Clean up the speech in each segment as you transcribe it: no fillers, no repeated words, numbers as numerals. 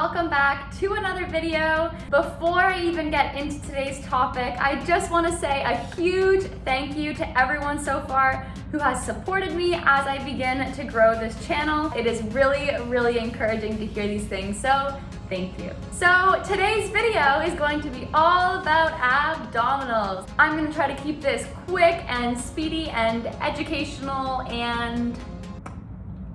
welcome back to another video. Before I even get into today's topic, I just want to say a huge thank you to everyone so far who has supported me as I begin to grow this channel. It is really encouraging to hear these things, so thank you. So today's video is going to be all about abdominals. I'm going to try to keep this quick and speedy and educational, and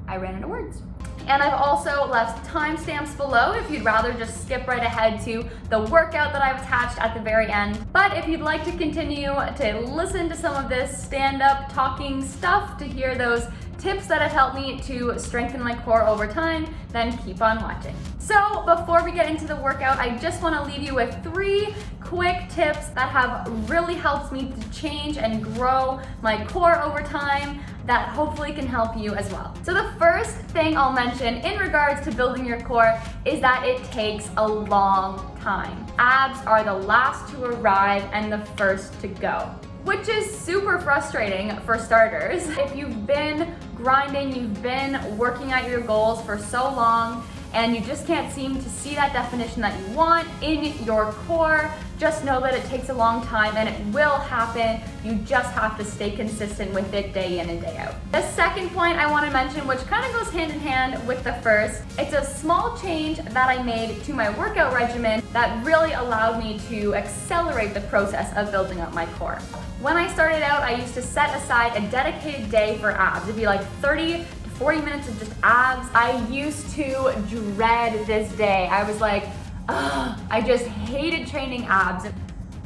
I ran out of words. And I've also left timestamps below if you'd rather just skip right ahead to the workout that I've attached at the very end. But if you'd like to continue to listen to some of this stand-up talking stuff, to hear those tips that have helped me to strengthen my core over time, then keep on watching. So before we get into the workout, I just want to leave you with 3 quick tips that have really helped me to change and grow my core over time that hopefully can help you as well. So the first thing I'll mention in regards to building your core is that it takes a long time. Abs are the last to arrive and the first to go, which is super frustrating for starters. If you've been grinding, you've been working at your goals for so long, and you just can't seem to see that definition that you want in your core, just know that it takes a long time and it will happen. You just have to stay consistent with it day in and day out. The second point I want to mention, which kind of goes hand in hand with the first, it's a small change that I made to my workout regimen that really allowed me to accelerate the process of building up my core. When I started out, I used to set aside a dedicated day for abs. It'd be like 30 to 40 minutes of just abs. I used to dread this day. I was like, ugh, I just hated training abs.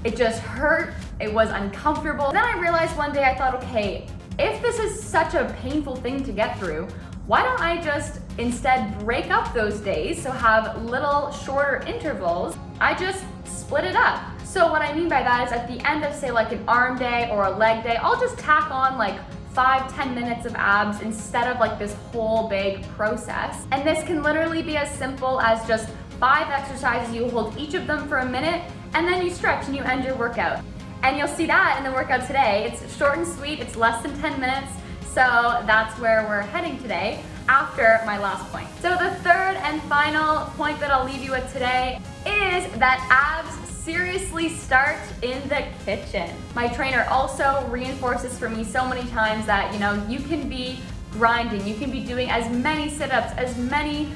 It just hurt, it was uncomfortable. Then I realized one day, I thought, okay, if this is such a painful thing to get through, why don't I just instead break up those days, so have little shorter intervals? I just split it up. So what I mean by that is at the end of, say, like an arm day or a leg day, I'll just tack on like 5-10 minutes of abs instead of like this whole big process. And this can literally be as simple as just 5 exercises. You hold each of them for a minute and then you stretch and you end your workout. And you'll see that in the workout today. It's short and sweet, it's less than 10 minutes. So that's where we're heading today after my last point. So the third and final point that I'll leave you with today is that abs seriously start in the kitchen. My trainer also reinforces for me so many times that, you can be grinding, you can be doing as many sit-ups, as many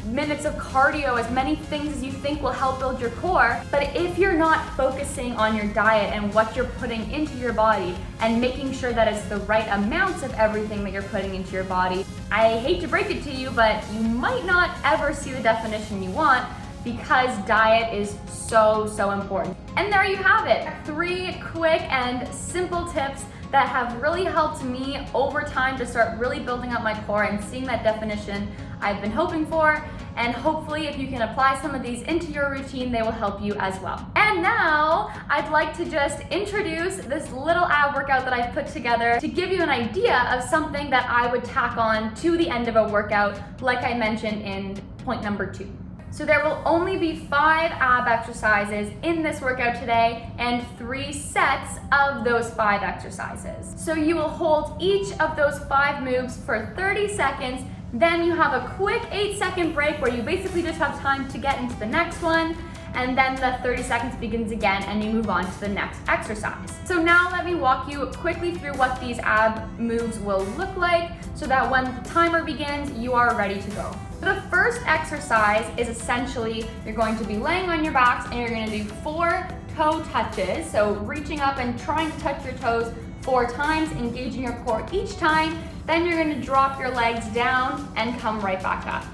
minutes of cardio, as many things as you think will help build your core, but if you're not focusing on your diet and what you're putting into your body and making sure that it's the right amounts of everything that you're putting into your body, I hate to break it to you, but you might not ever see the definition you want, because diet is so important. And there you have it, 3 quick and simple tips that have really helped me over time to start really building up my core and seeing that definition I've been hoping for. And hopefully if you can apply some of these into your routine, they will help you as well. And now I'd like to just introduce this little ab workout that I've put together to give you an idea of something that I would tack on to the end of a workout, like I mentioned in point number 2. So there will only be 5 ab exercises in this workout today and 3 sets of those 5 exercises. So you will hold each of those 5 moves for 30 seconds, then you have a quick 8-second break where you basically just have time to get into the next one, and then the 30 seconds begins again and you move on to the next exercise. So now let me walk you quickly through what these ab moves will look like so that when the timer begins, you are ready to go. The first exercise is essentially, you're going to be laying on your backs and you're gonna do 4 toe touches. So reaching up and trying to touch your toes 4 times, engaging your core each time. Then you're gonna drop your legs down and come right back up.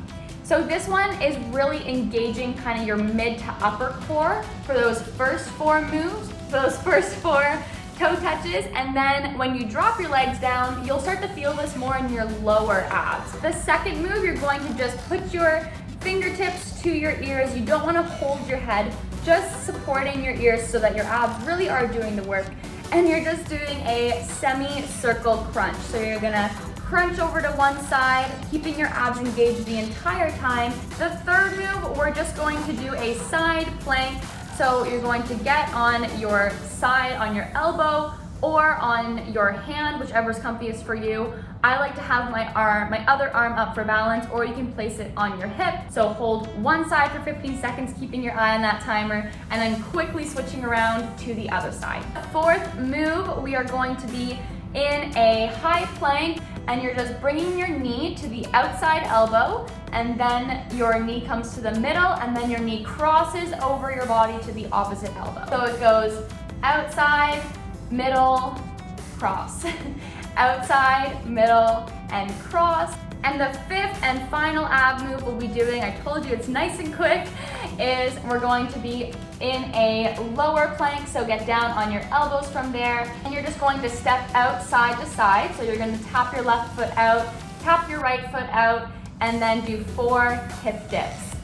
So this one is really engaging kind of your mid to upper core for those first 4 moves, for those first 4 toe touches, and then when you drop your legs down, you'll start to feel this more in your lower abs. The second move, you're going to just put your fingertips to your ears. You don't want to hold your head, just supporting your ears so that your abs really are doing the work. And you're just doing a semi-circle crunch. So you're gonna crunch over to one side, keeping your abs engaged the entire time. The third move, we're just going to do a side plank. So you're going to get on your side, on your elbow, or on your hand, whichever's comfiest for you. I like to have my other arm up for balance, or you can place it on your hip. So hold one side for 15 seconds, keeping your eye on that timer, and then quickly switching around to the other side. Fourth move, we are going to be in a high plank, and you're just bringing your knee to the outside elbow, and then your knee comes to the middle, and then your knee crosses over your body to the opposite elbow. So it goes outside, middle, cross. Outside, middle, and cross. And the fifth and final ab move we'll be doing, I told you it's nice and quick, is we're going to be in a lower plank, so get down on your elbows from there, and you're just going to step out side to side. So you're going to tap your left foot out, tap your right foot out, and then do 4 hip dips.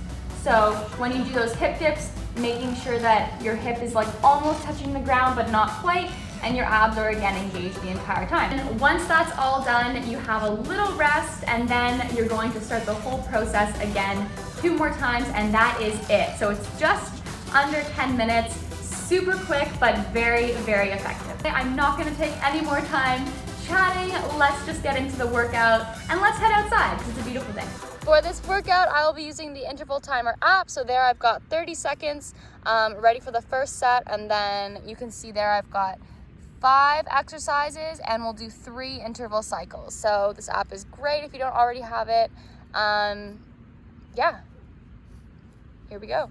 So when you do those hip dips, making sure that your hip is like almost touching the ground but not quite, and your abs are again engaged the entire time. And once that's all done, you have a little rest, and then you're going to start the whole process again 2 more times, and that is it. So it's just under 10 minutes, super quick, but very, very effective. I'm not gonna take any more time chatting. Let's just get into the workout, and let's head outside, because it's a beautiful day. For this workout, I will be using the interval timer app. So there I've got 30 seconds ready for the first set, and then you can see there I've got 5 exercises, and we'll do 3 interval cycles. So this app is great if you don't already have it. Yeah, here we go.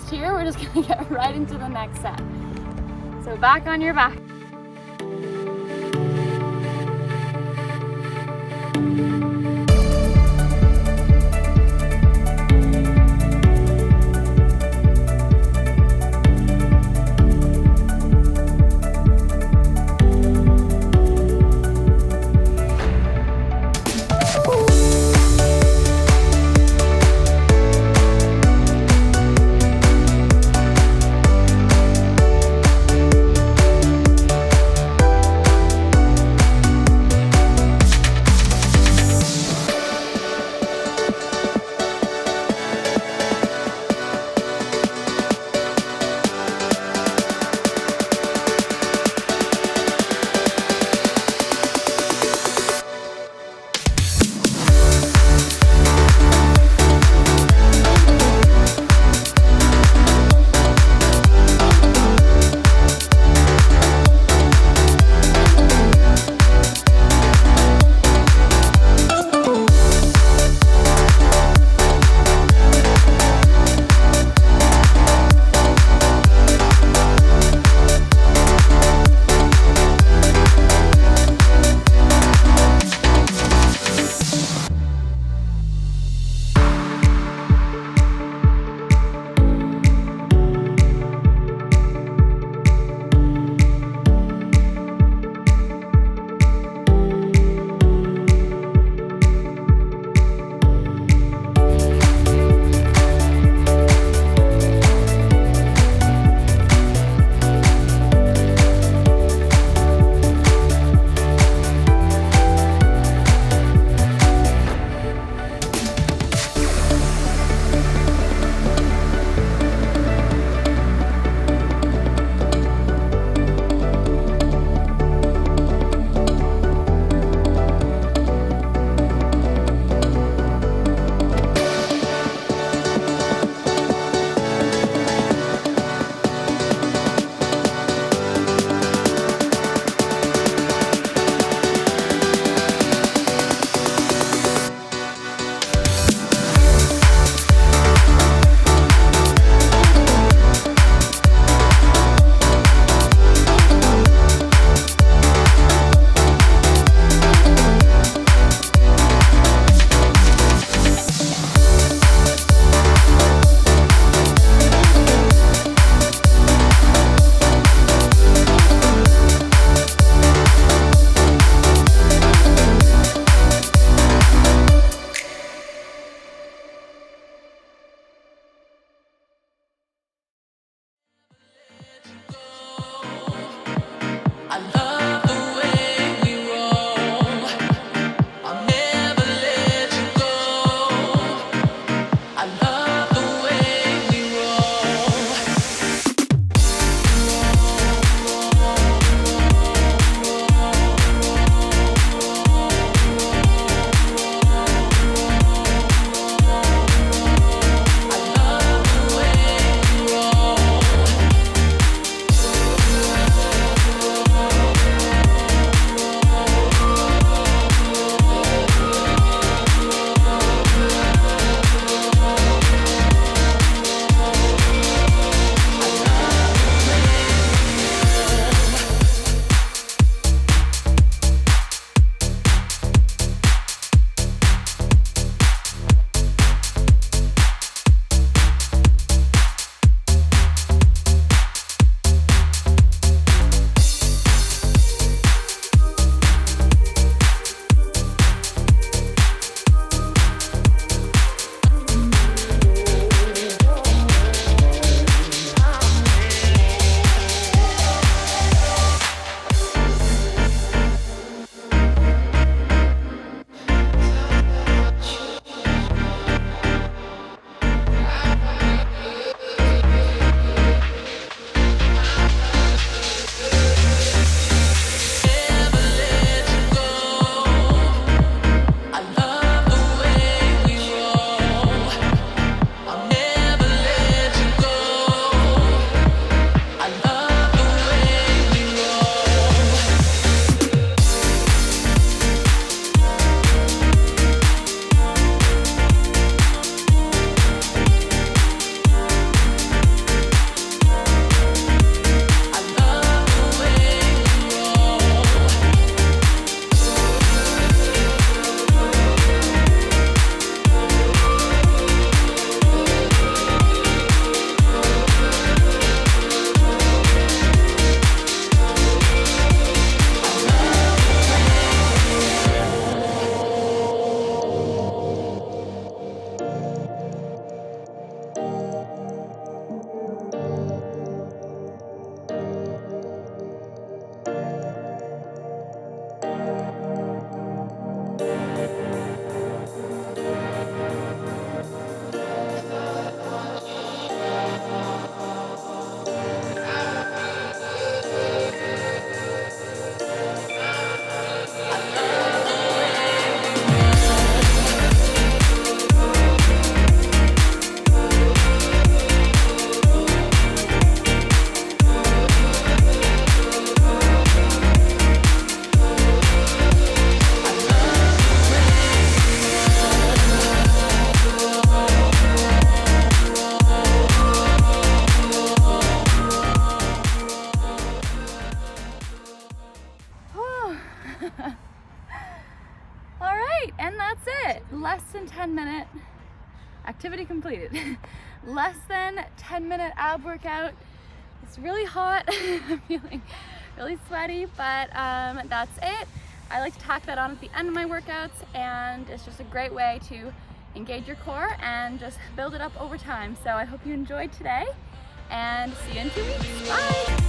Here, we're just gonna get right into the next set. So So back on your back. less than 10-minute activity completed. Less than 10-minute ab workout. It's really hot. I'm feeling really sweaty, but that's it. I like to tack that on at the end of my workouts, and it's just a great way to engage your core and just build it up over time. So I hope you enjoyed today, and see you in 2 weeks. Bye!